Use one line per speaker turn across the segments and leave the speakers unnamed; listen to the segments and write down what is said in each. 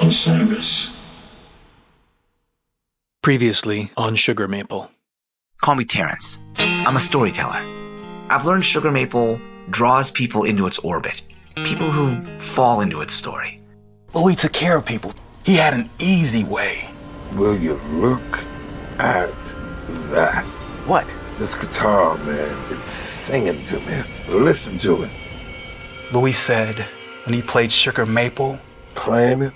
Osiris.
Previously on Sugar Maple.
Call me Terrance. I'm a storyteller. I've learned Sugar Maple draws people into its orbit. People who fall into its story.
Louis took care of people. He had an easy way.
Will you look at that?
What?
This guitar, man, it's singing to me. Listen to it.
Louis said when he played Sugar Maple,
Playing it,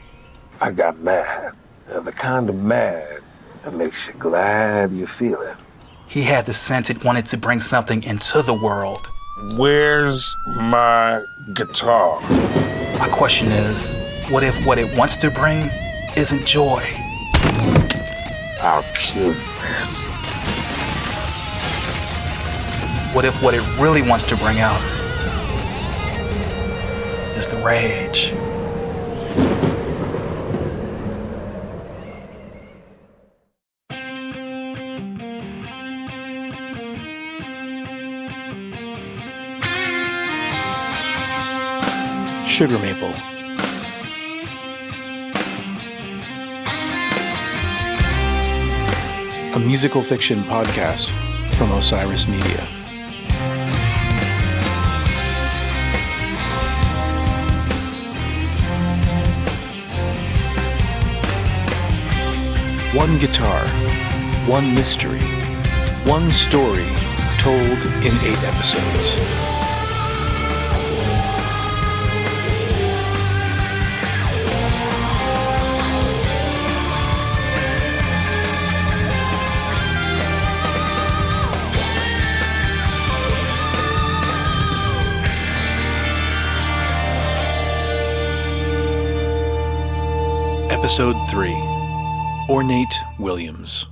I got mad. And the kind of mad that makes you glad you feel it.
he had the sense it wanted to bring something into the world.
Where's my guitar?
My question is, what if what it wants to bring isn't joy?
I'll kill you, man.
What if what it really wants to bring out is the rage?
Sugar Maple. A musical fiction podcast from Osiris Media. One guitar, one mystery, one story told in 8 episodes. Episode 3. Ornate Williams.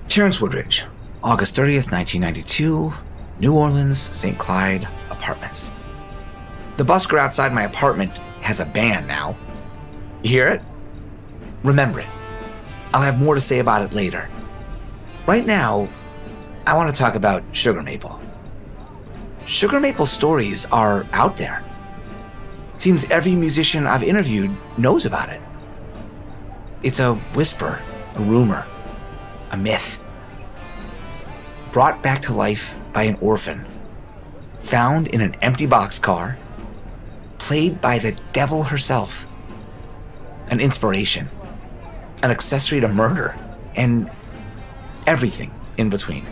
Terrance Woodrige, August 30th, 1992, New Orleans, St. Clyde, apartments. The busker outside my apartment has a band now. You hear it? Remember it. I'll have more to say about it later. Right now, I want to talk about Sugar Maple. Sugar Maple stories are out there. It seems every musician I've interviewed knows about it. It's a whisper, a rumor, a myth. Brought back to life by an orphan. Found in an empty boxcar. Played by the devil herself. An inspiration. An accessory to murder. And everything in between.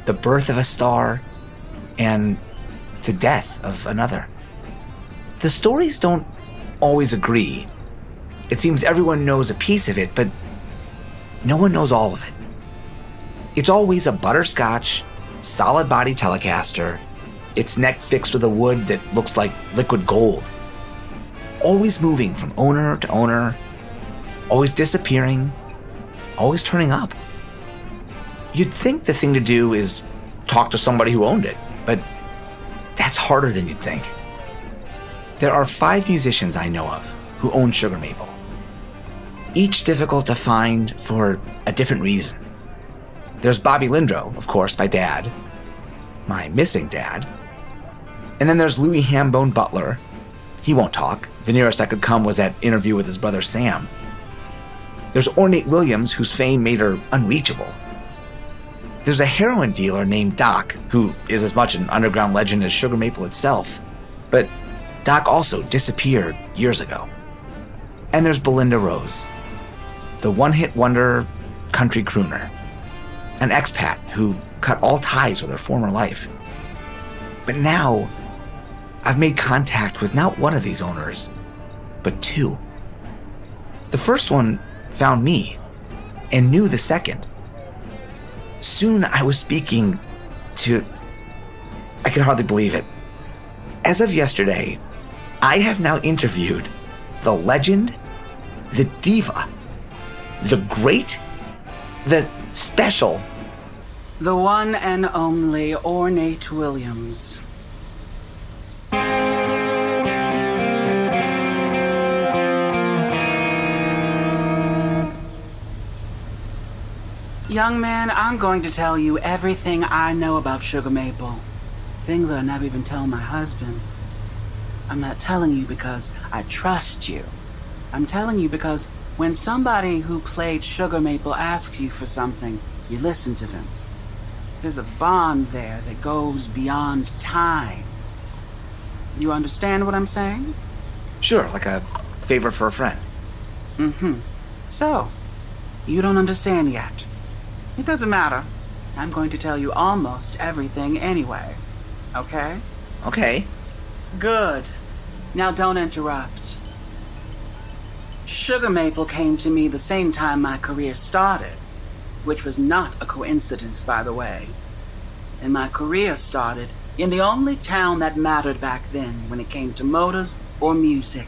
The birth of a star and the death of another. The stories don't always agree. It seems everyone knows a piece of it, but no one knows all of it. It's always a butterscotch, solid body Telecaster, its neck fixed with a wood that looks like liquid gold. Always moving from owner to owner, always disappearing, always turning up. You'd think the thing to do is talk to somebody who owned it, but that's harder than you'd think. There are 5 musicians I know of who own Sugar Maple. Each difficult to find for a different reason. There's Bobby Lindro, of course, my dad. My missing dad. And then there's Louis Hambone Butler. He won't talk. The nearest I could come was that interview with his brother Sam. There's Ornate Williams, whose fame made her unreachable. There's a heroin dealer named Doc, who is as much an underground legend as Sugar Maple itself. But Doc also disappeared years ago. And there's Belinda Rose, the one-hit wonder country crooner, an expat who cut all ties with her former life. But now, I've made contact with not one of these owners, but 2. The first one found me and knew the second. Soon I was speaking to... I can hardly believe it. As of yesterday, I have now interviewed the legend, the diva, the great, the special,
the one and only Ornate Williams. Young man, I'm going to tell you everything I know about Sugar Maple. Things I never even tell my husband. I'm not telling you because I trust you. I'm telling you because when somebody who played Sugar Maple asks you for something, you listen to them. There's a bond there that goes beyond time. You understand what I'm saying?
Sure, like a favor for a friend.
Mm-hmm. So, you don't understand yet. It doesn't matter. I'm going to tell you almost everything anyway. Okay?
Okay.
Good. Now don't interrupt. Sugar Maple came to me the same time my career started, which was not a coincidence, by the way. And my career started in the only town that mattered back then when it came to motors or music,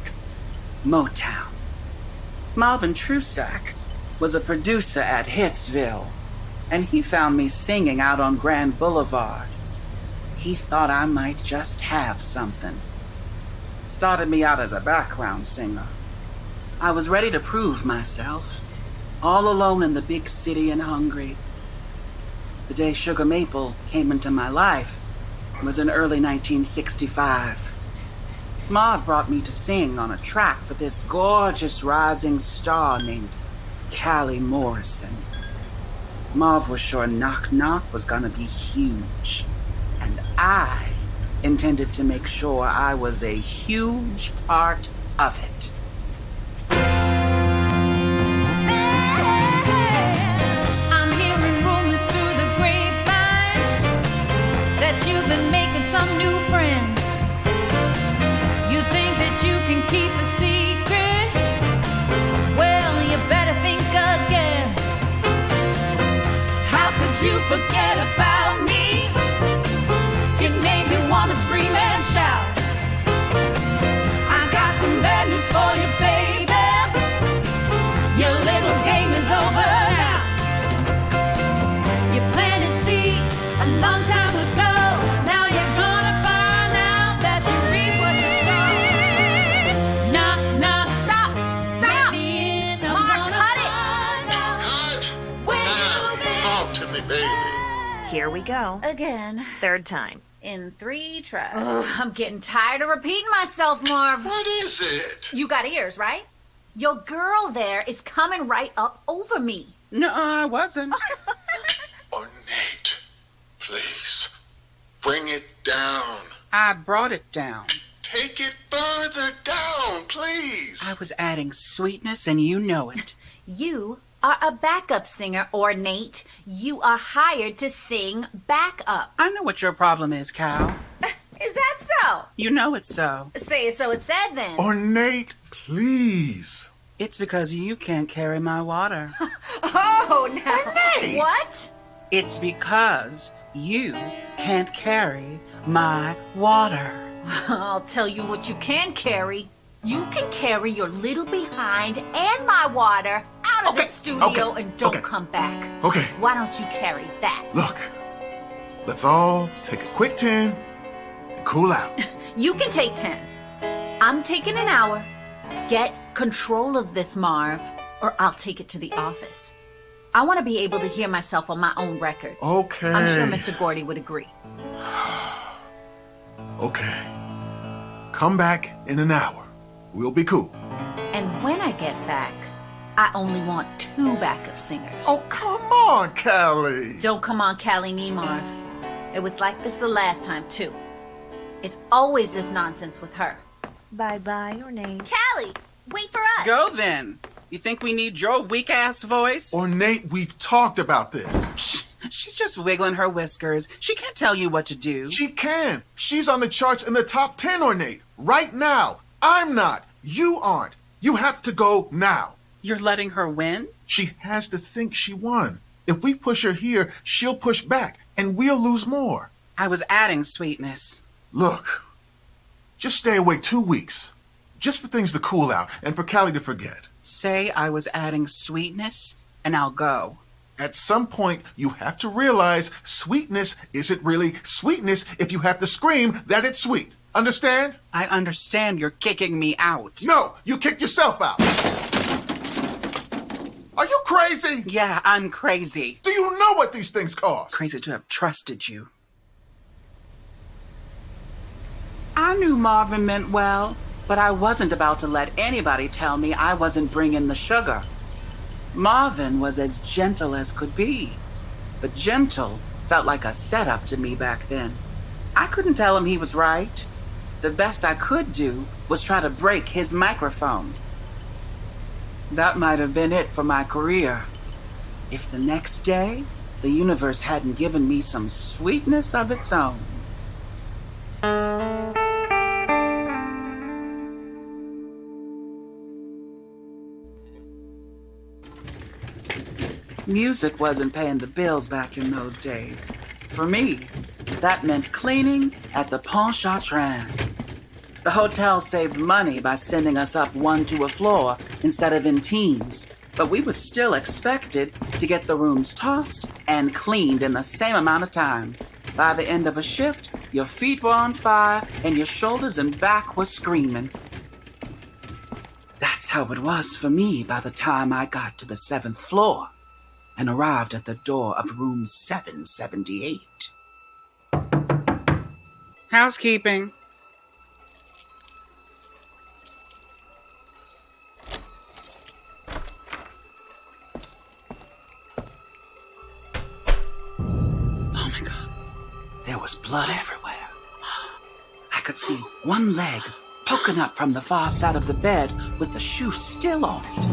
Motown. Marvin Trusack was a producer at Hitsville, and he found me singing out on Grand Boulevard. He thought I might just have something. Started me out as a background singer. I was ready to prove myself, all alone in the big city and hungry. The day Sugar Maple came into my life was in early 1965. Marv brought me to sing on a track for this gorgeous rising star named Callie Morrison. Marv was sure Knock Knock was gonna be huge, and I intended to make sure I was a huge part of it.
I'm hearing rumors through the grapevine that you've been making some new friends. You think that you can keep a secret? Well, you better think again. How could you forget about me? It made me want to scream and shout. I got some bad news for you, baby. Your little game is over now. You planted seeds a long time ago. Now you're gonna find out that you reap what you sow. Knock, knock, stop, stop. Mark, cut it.
Talk to me, baby.
Here we go.
Again.
Third time.
In 3 tries. Ugh, I'm getting tired of repeating myself, Marv.
What is it?
You got ears, right? Your girl there is coming right up over me.
No, I wasn't.
Ornate, please. Bring it down.
I brought it down.
Take it further down, please.
I was adding sweetness, and you know it.
You are a backup singer, Ornate. You are hired to sing backup.
I know what your problem is, Cal.
Is that so?
You know it's so.
Say it so it's said then.
Ornate, please.
It's because you can't carry my water.
Oh, now.
Ornate!
What?
It's because you can't carry my water.
I'll tell you what you can carry. You can carry your little behind and my water out of the studio and don't come back.
Okay.
Why don't you carry that?
Look, let's all take a quick 10 and cool out.
You can take 10. I'm taking an hour. Get control of this, Marv, or I'll take it to the office. I want to be able to hear myself on my own record.
Okay.
I'm sure Mr. Gordy would agree.
Okay. Come back in an hour. We'll be cool.
And when I get back, I only want 2 backup singers.
Oh, come on, Callie.
Don't come on, Callie me, Marv. It was like this the last time, too. It's always this nonsense with her.
Bye-bye, Ornate.
Callie, wait for us.
Go then. You think we need your weak-ass voice?
Ornate, we've talked about this.
She's just wiggling her whiskers. She can't tell you what to do.
She can. She's on the charts in the top 10, Ornate. Right now. I'm not. You aren't. You have to go now.
You're letting her win?
She has to think she won. If we push her here, she'll push back, and we'll lose more.
I was adding sweetness.
Look, just stay away 2 weeks. Just for things to cool out and for Callie to forget.
Say I was adding sweetness, and I'll go.
At some point, you have to realize sweetness isn't really sweetness if you have to scream that it's sweet. Understand?
I understand you're kicking me out.
No, you kicked yourself out. Are you crazy?
Yeah, I'm crazy.
Do you know what these things cost?
Crazy to have trusted you. I knew Marvin meant well, but I wasn't about to let anybody tell me I wasn't bringing the sugar. Marvin was as gentle as could be, but gentle felt like a setup to me back then. I couldn't tell him he was right. The best I could do was try to break his microphone. That might have been it for my career, if the next day the universe hadn't given me some sweetness of its own. Music wasn't paying the bills back in those days. For me, that meant cleaning at the Pontchartrain. The hotel saved money by sending us up one to a floor instead of in teams, but we were still expected to get the rooms tossed and cleaned in the same amount of time. By the end of a shift, your feet were on fire and your shoulders and back were screaming. That's how it was for me by the time I got to the 7th floor and arrived at the door of room 778. Housekeeping. Oh my God. There was blood everywhere. I could see one leg poking up from the far side of the bed with the shoe still on it.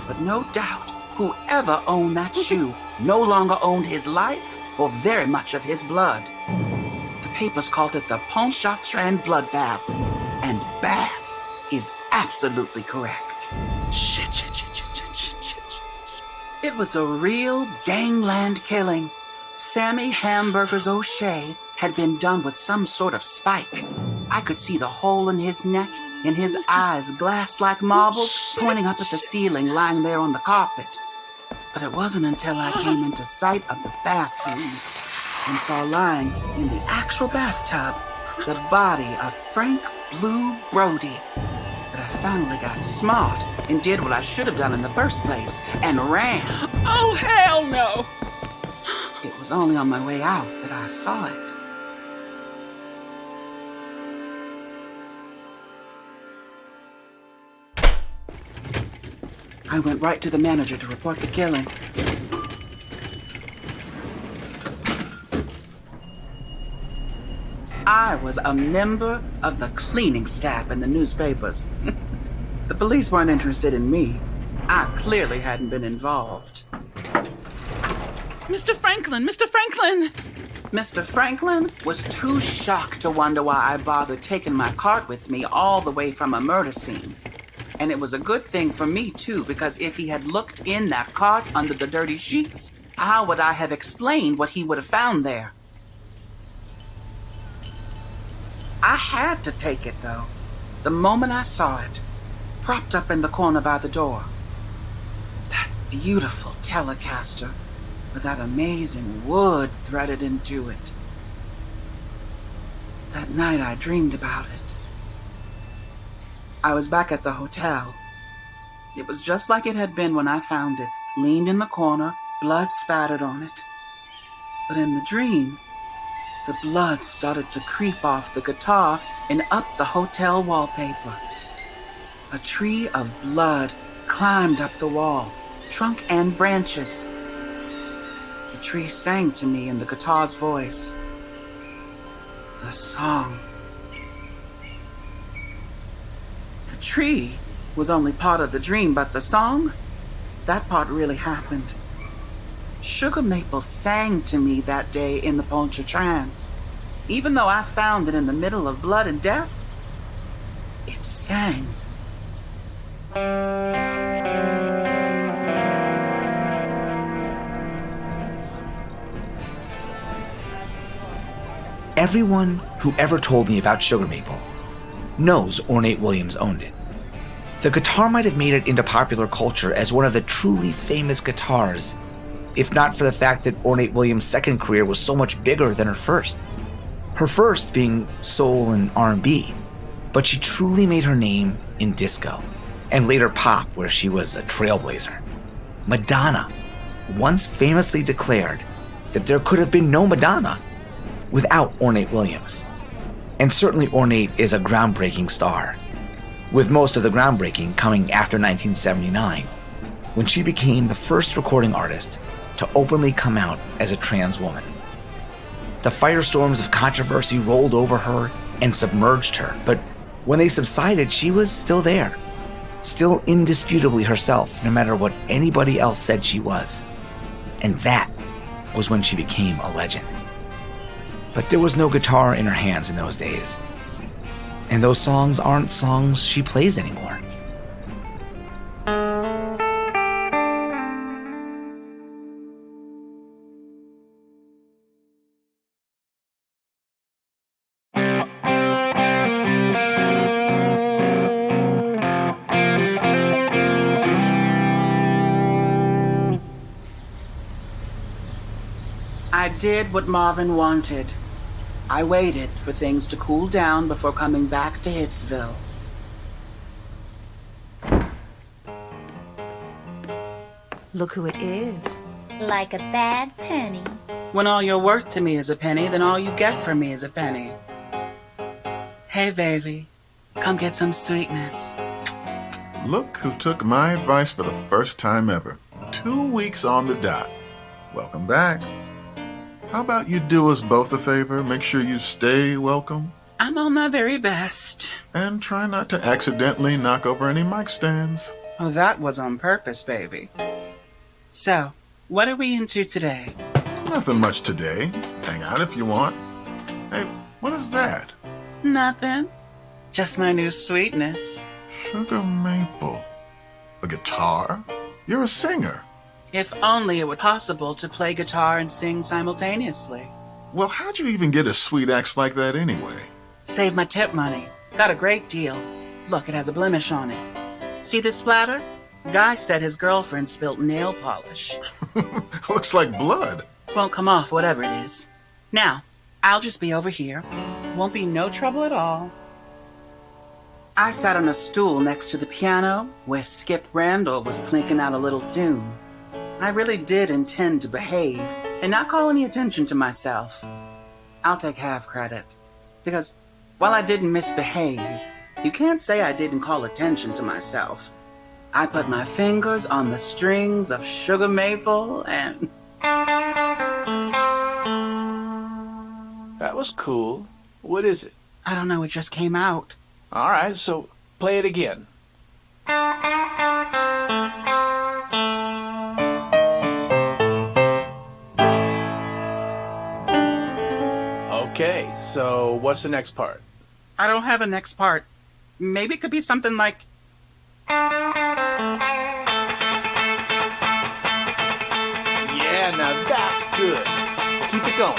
But no doubt, whoever owned that shoe no longer owned his life or very much of his blood. The papers called it the Pontchartrain bloodbath, and bath is absolutely correct. Shit. It was a real gangland killing. Sammy Hamburgers O'Shea had been done with some sort of spike. I could see the hole in his neck, and his eyes, glass like marbles, pointing up at the ceiling, lying there on the carpet. But it wasn't until I came into sight of the bathroom and saw lying in the actual bathtub the body of Frank Blue Brody that I finally got smart and did what I should have done in the first place and ran.
Oh, hell no!
It was only on my way out that I saw it. I went right to the manager to report the killing. I was a member of the cleaning staff in the newspapers. The police weren't interested in me. I clearly hadn't been involved.
Mr. Franklin! Mr. Franklin!
Mr. Franklin was too shocked to wonder why I bothered taking my cart with me all the way from a murder scene. And it was a good thing for me, too, because if he had looked in that cart under the dirty sheets, how would I have explained what he would have found there? I had to take it, though, the moment I saw it, propped up in the corner by the door. That beautiful Telecaster with that amazing wood threaded into it. That night I dreamed about it. I was back at the hotel. It was just like it had been when I found it, leaned in the corner, blood spattered on it. But in the dream, the blood started to creep off the guitar and up the hotel wallpaper. A tree of blood climbed up the wall, trunk and branches. The tree sang to me in the guitar's voice. The song. The tree was only part of the dream, but the song, that part really happened. Sugar Maple sang to me that day in the Pontchartrain. Even though I found it in the middle of blood and death, it sang.
Everyone who ever told me about Sugar Maple knows Ornate Williams owned it. The guitar might have made it into popular culture as one of the truly famous guitars, if not for the fact that Ornate Williams' second career was so much bigger than her first. Her first being soul and R&B, but she truly made her name in disco, and later pop, where she was a trailblazer. Madonna once famously declared that there could have been no Madonna without Ornate Williams. And certainly Ornate is a groundbreaking star, with most of the groundbreaking coming after 1979, when she became the first recording artist to openly come out as a trans woman. The firestorms of controversy rolled over her and submerged her, but when they subsided, she was still there, still indisputably herself, no matter what anybody else said she was. And that was when she became a legend. But there was no guitar in her hands in those days. And those songs aren't songs she plays anymore.
I did what Marvin wanted. I waited for things to cool down before coming back to Hitsville.
Look who it is.
Like a bad penny.
When all you're worth to me is a penny, then all you get from me is a penny. Hey, baby, come get some sweetness.
Look who took my advice for the first time ever. 2 weeks on the dot. Welcome back. How about you do us both a favor? Make sure you stay welcome.
I'm on my very best.
And try not to accidentally knock over any mic stands.
Oh, that was on purpose, baby. So, what are we into today?
Nothing much today. Hang out if you want. Hey, what is that?
Nothing. Just my new sweetness.
Sugar maple. A guitar? You're a singer.
If only it were possible to play guitar and sing simultaneously.
Well, how'd you even get a sweet axe like that anyway?
Save my tip money. Got a great deal. Look, it has a blemish on it. See this splatter? Guy said his girlfriend spilt nail polish.
Looks like blood.
Won't come off, whatever it is. Now, I'll just be over here. Won't be no trouble at all. I sat on a stool next to the piano where Skip Randall was plinking out a little tune. I really did intend to behave and not call any attention to myself. I'll take half credit. Because while I didn't misbehave, you can't say I didn't call attention to myself. I put my fingers on the strings of sugar maple and...
That was cool. What is it?
I don't know, it just came out.
All right, so play it again. Okay, so what's the next part?
I don't have a next part. Maybe it could be something like...
Yeah, now that's good. Keep it going.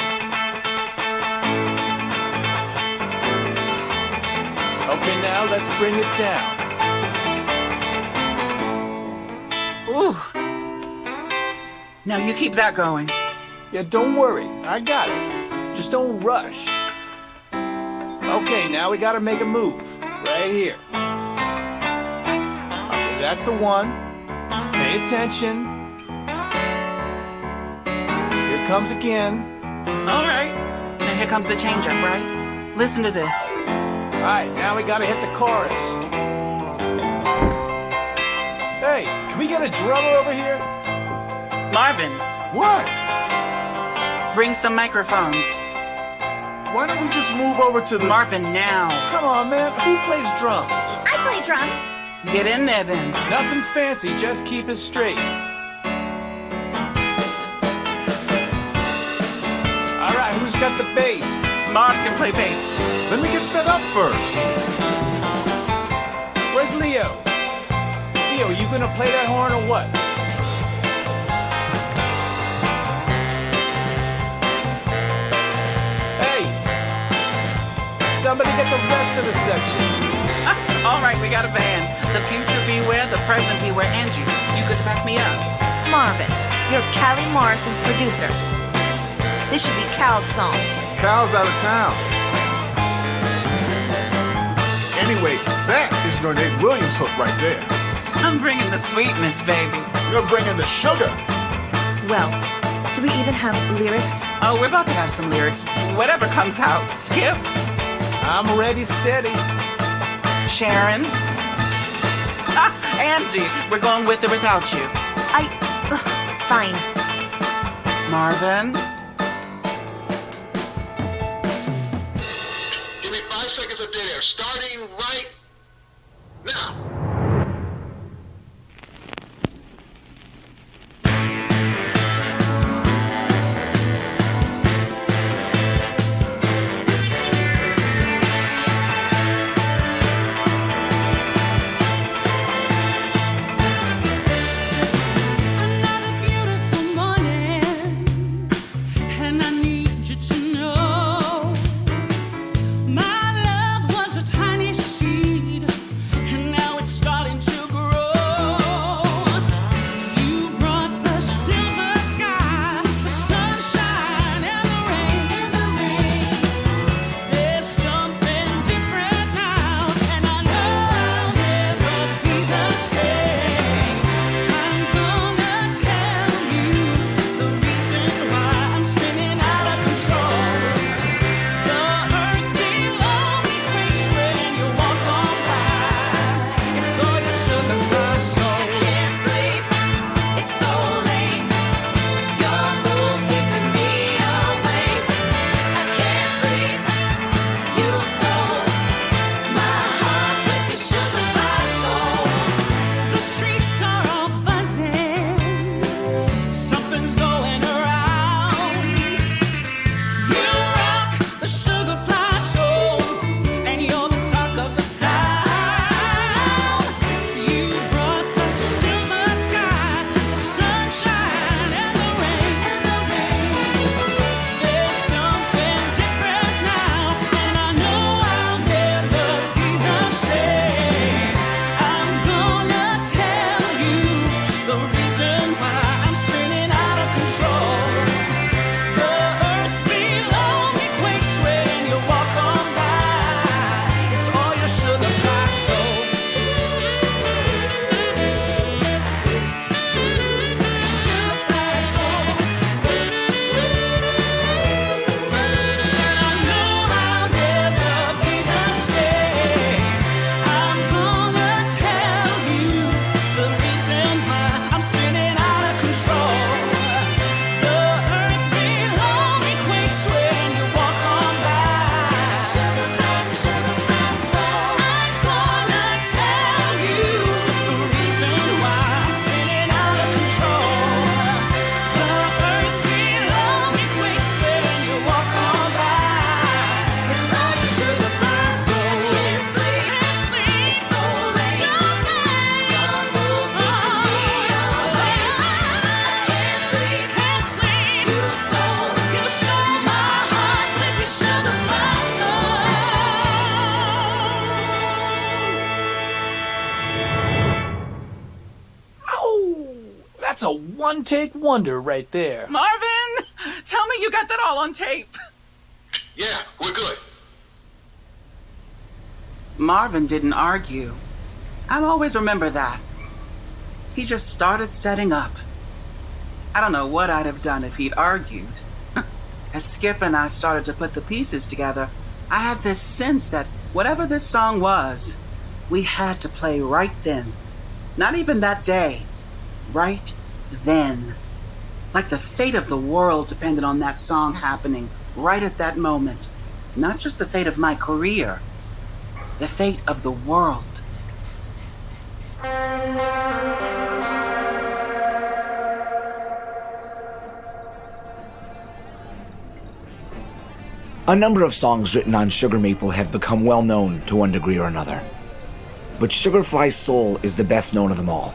Okay, now let's bring it down.
Ooh. Now you keep that going.
Yeah, don't worry. I got it. Just don't rush. Okay, now we gotta make a move. Right here. Okay, that's the one. Pay attention. Here comes again.
All right. Now here comes the change-up, right? Listen to this.
Alright, now we gotta hit the chorus. Hey, can we get a drummer over here?
Marvin,
What?
bring some microphones.
Why don't we just move over to the...
Marvin, now.
Come on, man. Who plays drums?
I play drums.
Get in there, then.
Nothing fancy, just keep it straight. Alright, who's got the bass?
Marv can play bass.
Let me get set up first.
Where's Leo? Leo, you gonna play that horn or what? Hey! Somebody get the rest of the section.
All right, we got a band. The future beware, the present beware. Angie, you could back me up.
Marvin, you're Callie Morrison's producer. This should be Cal's song.
Cal's out of town. Anyway, that is an Ornate Williams hook right there.
I'm bringing the sweetness, baby.
You're bringing the sugar.
Well, do we even have lyrics?
Oh, we're about to have some lyrics. Whatever comes out. Skip.
I'm ready, steady.
Sharon? Angie, we're going with or without you.
Fine.
Marvin?
Give me 5 seconds of dead air, starting right now.
That's a one-take wonder right there.
Marvin, tell me you got that all on tape.
Yeah, we're good.
Marvin didn't argue. I'll always remember that. He just started setting up. I don't know what I'd have done if he'd argued. As Skip and I started to put the pieces together, I had this sense that whatever this song was, we had to play right then. Not even that day. Right then. Like the fate of the world depended on that song happening right at that moment. Not just the fate of my career, the fate of the world.
A number of songs written on Sugar Maple have become well known to one degree or another. But Sugarfly's Soul is the best known of them all.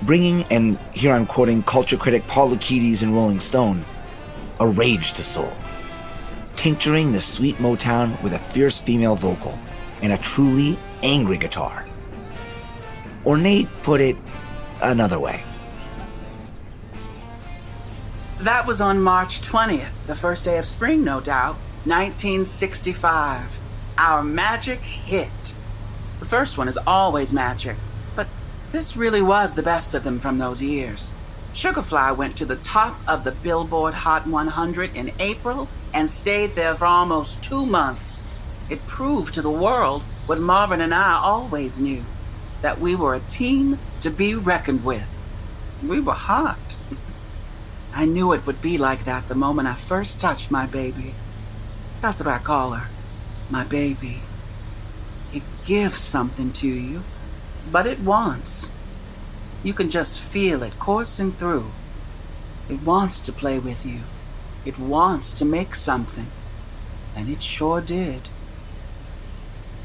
Bringing, and here I'm quoting culture critic Paul Lukides in Rolling Stone, a rage to soul. Tincturing the sweet Motown with a fierce female vocal and a truly angry guitar. Ornate put it another way.
That was on March 20th, the first day of spring, no doubt, 1965. Our magic hit. The first one is always magic, but this really was the best of them from those years. Sugarfly went to the top of the Billboard Hot 100 in April and stayed there for almost 2 months. It proved to the world what Marvin and I always knew, that we were a team to be reckoned with. We were hot. I knew it would be like that the moment I first touched my baby. That's what I call her, my baby. It gives something to you, but it wants. You can just feel it coursing through. It wants to play with you. It wants to make something. And it sure did.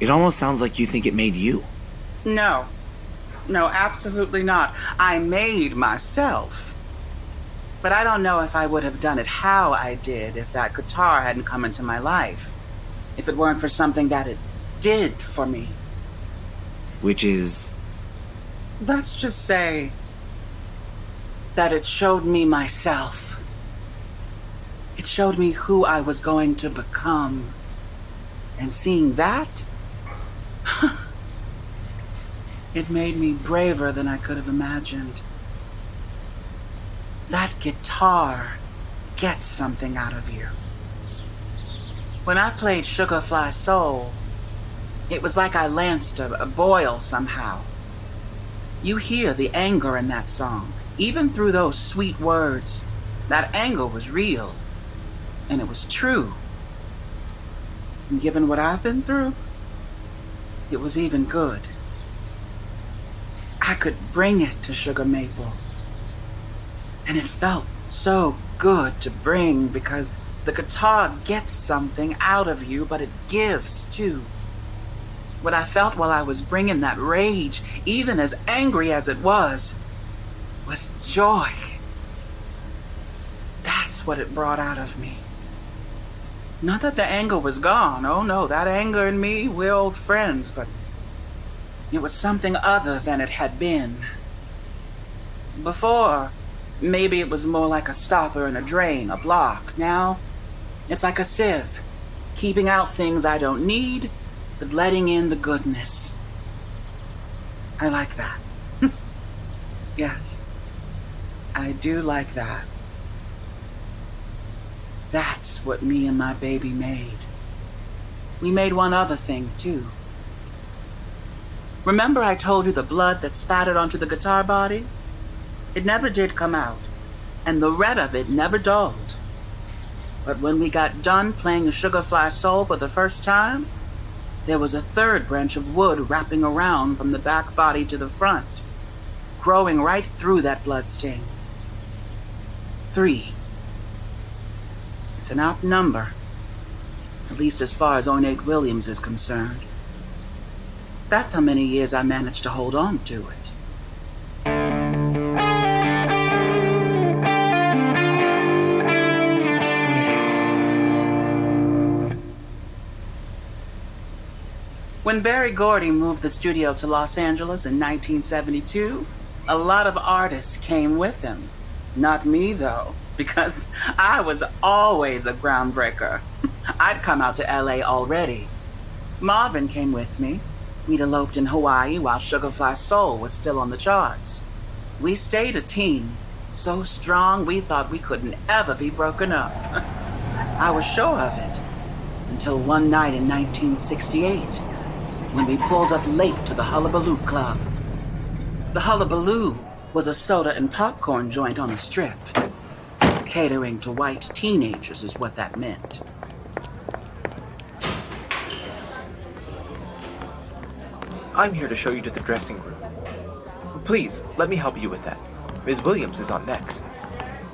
It almost sounds like you think it made you.
No, absolutely not. I made myself. But I don't know if I would have done it how I did if that guitar hadn't come into my life. If it weren't for something that it did for me.
Which is?
Let's just say that it showed me myself. It showed me who I was going to become. And seeing that, it made me braver than I could have imagined. That guitar gets something out of you. When I played Sugar Fly Soul, it was like I lanced a boil somehow. You hear the anger in that song, even through those sweet words. That anger was real, and it was true. And given what I've been through, it was even good. I could bring it to Sugar Maple. And it felt so good to bring because the guitar gets something out of you, but it gives too. What I felt while I was bringing that rage, even as angry as it was joy. That's what it brought out of me. Not that the anger was gone. Oh no, that anger and me, we're old friends, but it was something other than it had been. Before, maybe it was more like a stopper and a drain, a block. Now, it's like a sieve, keeping out things I don't need, but letting in the goodness. I like that. Yes, I do like that. That's what me and my baby made. We made one other thing, too. Remember I told you the blood that spattered onto the guitar body? It never did come out, and the red of it never dulled. But when we got done playing the Sugar Fly Soul for the first time, there was a third branch of wood wrapping around from the back body to the front, growing right through that blood stain. 3. It's an odd number, at least as far as Ornate Williams is concerned. That's how many years I managed to hold on to it. When Berry Gordy moved the studio to Los Angeles in 1972, a lot of artists came with him. Not me, though, because I was always a groundbreaker. I'd come out to LA already. Marvin came with me. We'd eloped in Hawaii while Sugar Fly Soul was still on the charts. We stayed a team, so strong we thought we couldn't ever be broken up. I was sure of it, until one night in 1968, when we pulled up late to the Hullabaloo Club. The Hullabaloo was a soda and popcorn joint on the Strip. Catering to white teenagers is what that meant.
I'm here to show you to the dressing room. Please, let me help you with that. Ms. Williams is on next.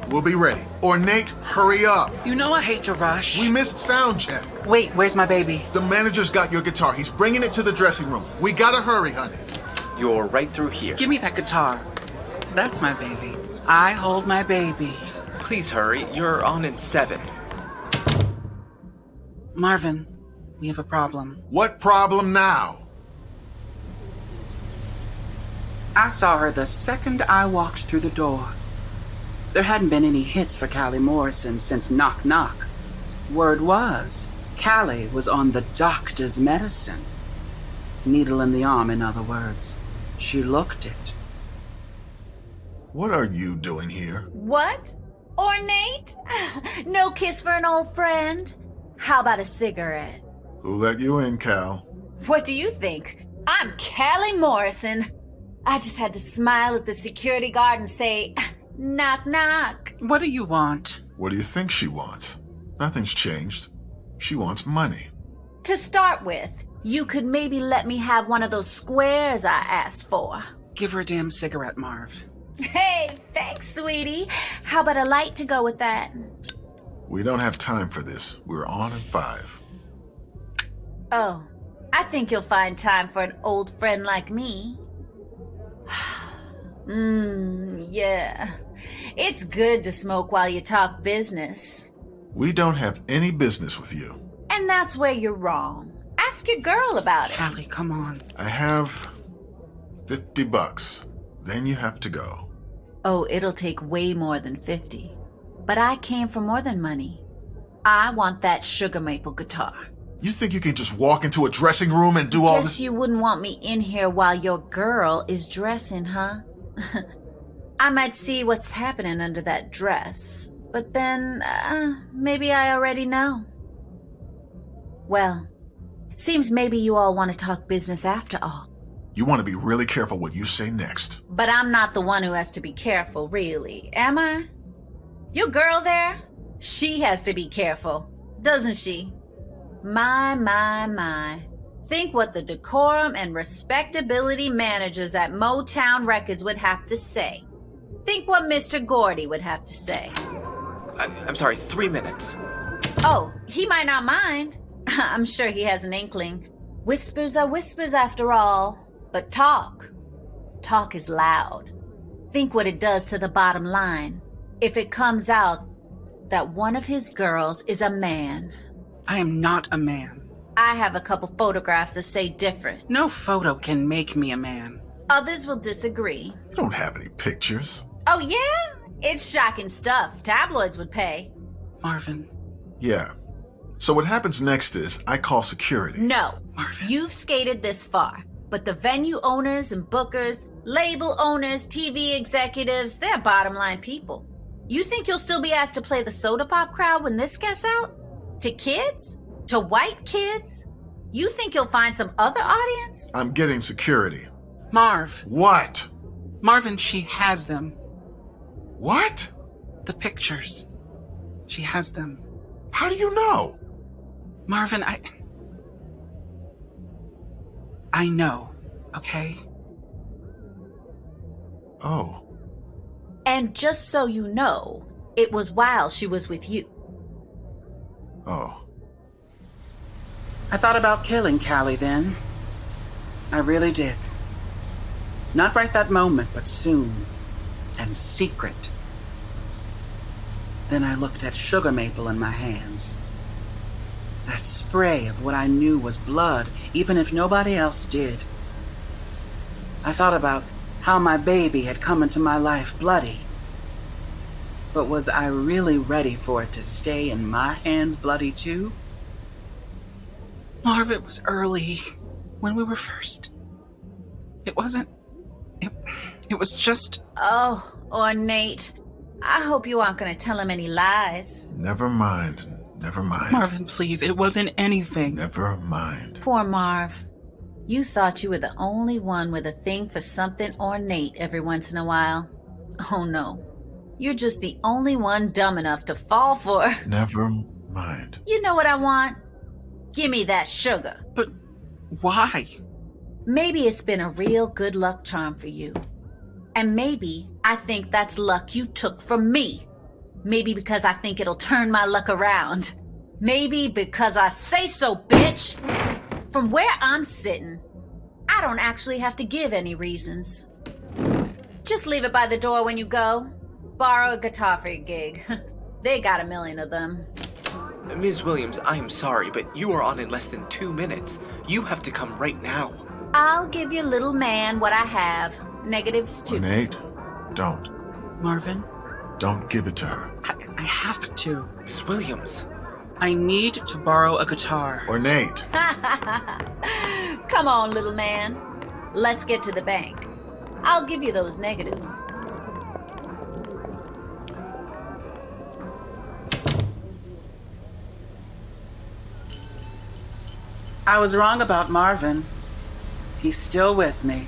We'll be ready. Ornate, hurry up.
You know I hate to rush.
We missed sound check.
Wait, where's my baby?
The manager's got your guitar. He's bringing it to the dressing room. We gotta hurry, honey.
You're right through here.
Give me that guitar. That's my baby. I hold my baby.
Please hurry. You're on in 7.
Marvin, we have a problem.
What problem now?
I saw her the second I walked through the door. There hadn't been any hits for Callie Morrison since Knock Knock. Word was, Callie was on the doctor's medicine. Needle in the arm, in other words. She looked it.
What are you doing here?
What? Ornate? No kiss for an old friend? How about a cigarette?
Who let you in, Cal?
What do you think? I'm Callie Morrison. I just had to smile at the security guard and say, knock, knock.
What do you want?
What do you think she wants? Nothing's changed. She wants money.
To start with, you could maybe let me have one of those squares I asked for.
Give her a damn cigarette, Marv.
Hey, thanks, sweetie. How about a light to go with that?
We don't have time for this. We're on in 5.
Oh, I think you'll find time for an old friend like me. Yeah. It's good to smoke while you talk business.
We don't have any business with you.
And that's where you're wrong. Ask your girl about it.
Callie, come on.
I have $50. Then you have to go.
Oh, it'll take way more than 50. But I came for more than money. I want that sugar maple guitar.
You think you can just walk into a dressing room and do all
Guess
this?
you wouldn't want me in here while your girl is dressing, huh? I might see what's happening under that dress, but then maybe I already know. Well, seems maybe you all want to talk business after all.
You want to be really careful what you say next.
But I'm not the one who has to be careful, really, am I? Your girl there? She has to be careful, doesn't she? My. Think what the decorum and respectability managers at Motown Records would have to say. Think what Mr. Gordy would have to say.
I'm sorry, 3 minutes.
Oh, he might not mind. I'm sure he has an inkling. Whispers are whispers after all. But talk is loud. Think what it does to the bottom line. If it comes out that one of his girls is a man.
I am not a man.
I have a couple photographs that say different.
No photo can make me a man.
Others will disagree.
You don't have any pictures.
Oh, yeah? It's shocking stuff. Tabloids would pay.
Marvin.
Yeah. So what happens next is I call security.
No.
Marvin.
You've skated this far. But the venue owners and bookers, label owners, TV executives, they're bottom line people. You think you'll still be asked to play the soda pop crowd when this gets out? To kids? To white kids? You think you'll find some other audience?
I'm getting security.
Marv.
What?
Marvin, she has them.
What?
The pictures. She has them.
How do you know?
Marvin, I know, okay?
Oh.
And just so you know, it was while she was with you.
Oh.
I thought about killing Callie then. I really did. Not right that moment, but soon. And secret. Then I looked at sugar maple in my hands. That spray of what I knew was blood, even if nobody else did. I thought about how my baby had come into my life bloody. But was I really ready for it to stay in my hands bloody too? Marv, it was early, when we were first. It wasn't... It was just...
Oh, Ornate. I hope you aren't going to tell him any lies.
Never mind.
Marvin, please, it wasn't anything.
Never mind.
Poor Marv. You thought you were the only one with a thing for something ornate every once in a while. Oh no. You're just the only one dumb enough to fall for...
Never mind.
You know what I want? Give me that sugar.
But why?
Maybe it's been a real good luck charm for you. And maybe I think that's luck you took from me. Maybe because I think it'll turn my luck around. Maybe because I say so, bitch! From where I'm sitting, I don't actually have to give any reasons. Just leave it by the door when you go. Borrow a guitar for your gig. They got 1 million of them.
Ms. Williams, I am sorry, but you are on in less than 2 minutes. You have to come right now.
I'll give your little man what I have. Negatives too.
Ornate, don't.
Marvin?
Don't give it to her.
I have to.
Ms. Williams.
I need to borrow a guitar.
Ornate.
Come on, little man. Let's get to the bank. I'll give you those negatives.
I was wrong about Marvin. He's still with me.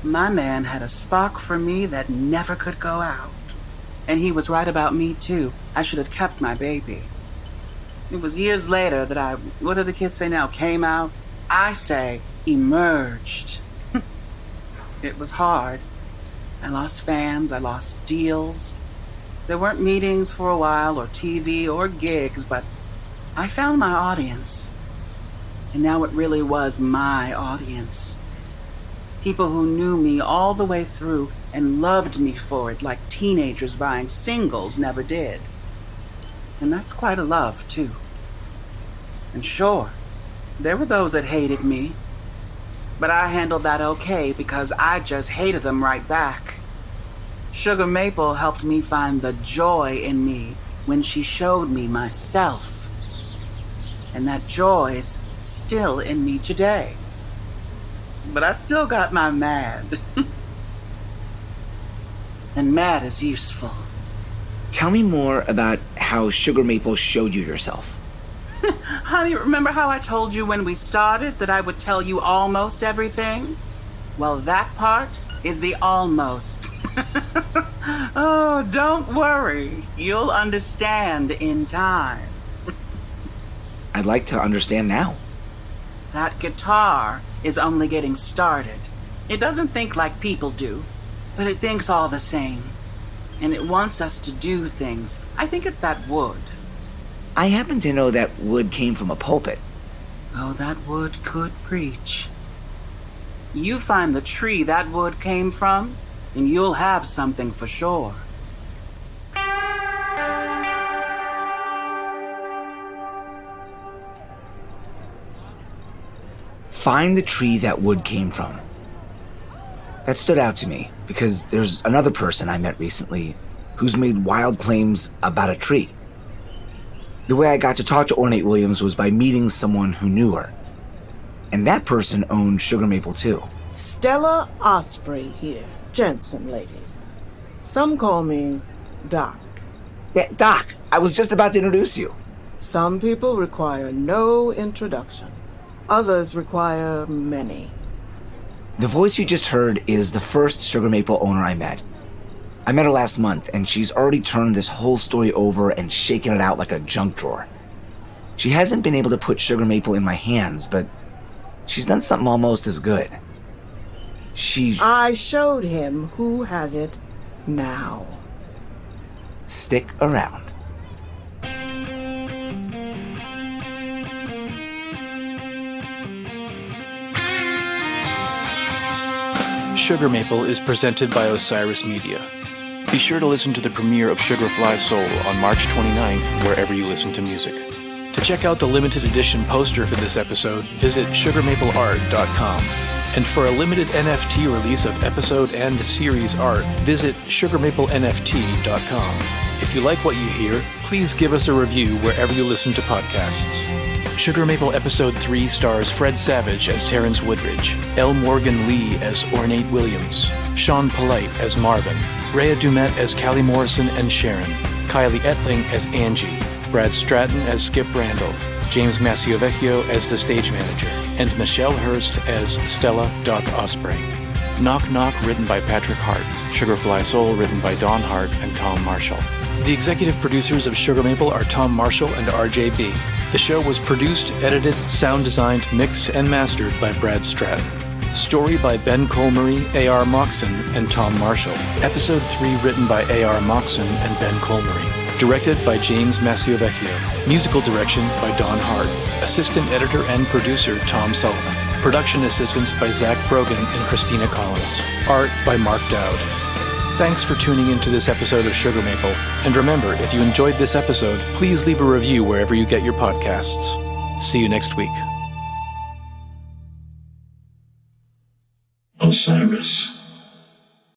My man had a spark for me that never could go out. And he was right about me, too. I should have kept my baby. It was years later that I, what do the kids say now, came out? I say, emerged. It was hard. I lost fans, I lost deals. There weren't meetings for a while, or TV, or gigs, but I found my audience. And now it really was my audience. People who knew me all the way through and loved me for it like teenagers buying singles never did. And that's quite a love, too. And sure, there were those that hated me, but I handled that okay because I just hated them right back. Sugar Maple helped me find the joy in me when she showed me myself. And that joy's still in me today. But I still got my mad. And mad is useful.
Tell me more about how Sugar Maple showed you yourself.
Honey, remember how I told you when we started that I would tell you almost everything? Well, that part is the almost. Oh, don't worry. You'll understand in time.
I'd like to understand now.
That guitar is only getting started. It doesn't think like people do, but it thinks all the same. And it wants us to do things. I think it's that wood.
I happen to know that wood came from a pulpit.
Oh, that wood could preach. You find the tree that wood came from, and you'll have something for sure.
Find the tree that wood came from. That stood out to me because there's another person I met recently who's made wild claims about a tree. The way I got to talk to Ornate Williams was by meeting someone who knew her. And that person owned Sugar Maple too.
Stella Osprey here. Jensen, ladies. Some call me Doc.
Yeah, Doc, I was just about to introduce you.
Some people require no introduction. Others require many.
The voice you just heard is the first Sugar Maple owner I met. I met her last month, and she's already turned this whole story over and shaken it out like a junk drawer. She hasn't been able to put Sugar Maple in my hands, but she's done something almost as good.
I showed him who has it now.
Stick around.
Sugar Maple is presented by Osiris Media. Be sure to listen to the premiere of Sugarfly Soul on March 29th, wherever you listen to music. To check out the limited edition poster for this episode, visit sugarmapleart.com. And for a limited NFT release of episode and series art, visit sugarmaplenft.com. If you like what you hear, please give us a review wherever you listen to podcasts. Sugar Maple Episode 3 stars Fred Savage as Terrance Woodrige, L. Morgan Lee as Ornate Williams, Sean Polite as Marvin, Rhea Dummett as Callie Morrison and Sharon, Kiley Etling as Angie, Brad Stratton as Skip Randall, James Masciovecchio as the stage manager, and Michelle Hurst as Stella Doc Osprey. Knock Knock written by Patrick Hart, Sugarfly Soul written by Don Hart and Tom Marshall. The executive producers of Sugar Maple are Tom Marshall and RJB. The show was produced, edited, sound designed, mixed, and mastered by Brad Stratton. Story by Ben Colmery, A.R. Moxon, and Tom Marshall. Episode 3 written by A.R. Moxon and Ben Colmery. Directed by James Masciovecchio. Musical direction by Don Hart. Assistant editor and producer Tom Sullivan. Production assistance by Zach Brogan and Christina Collins. Art by Mark Dowd. Thanks for tuning into this episode of Sugar Maple. And remember, if you enjoyed this episode, please leave a review wherever you get your podcasts. See you next week.
Osiris.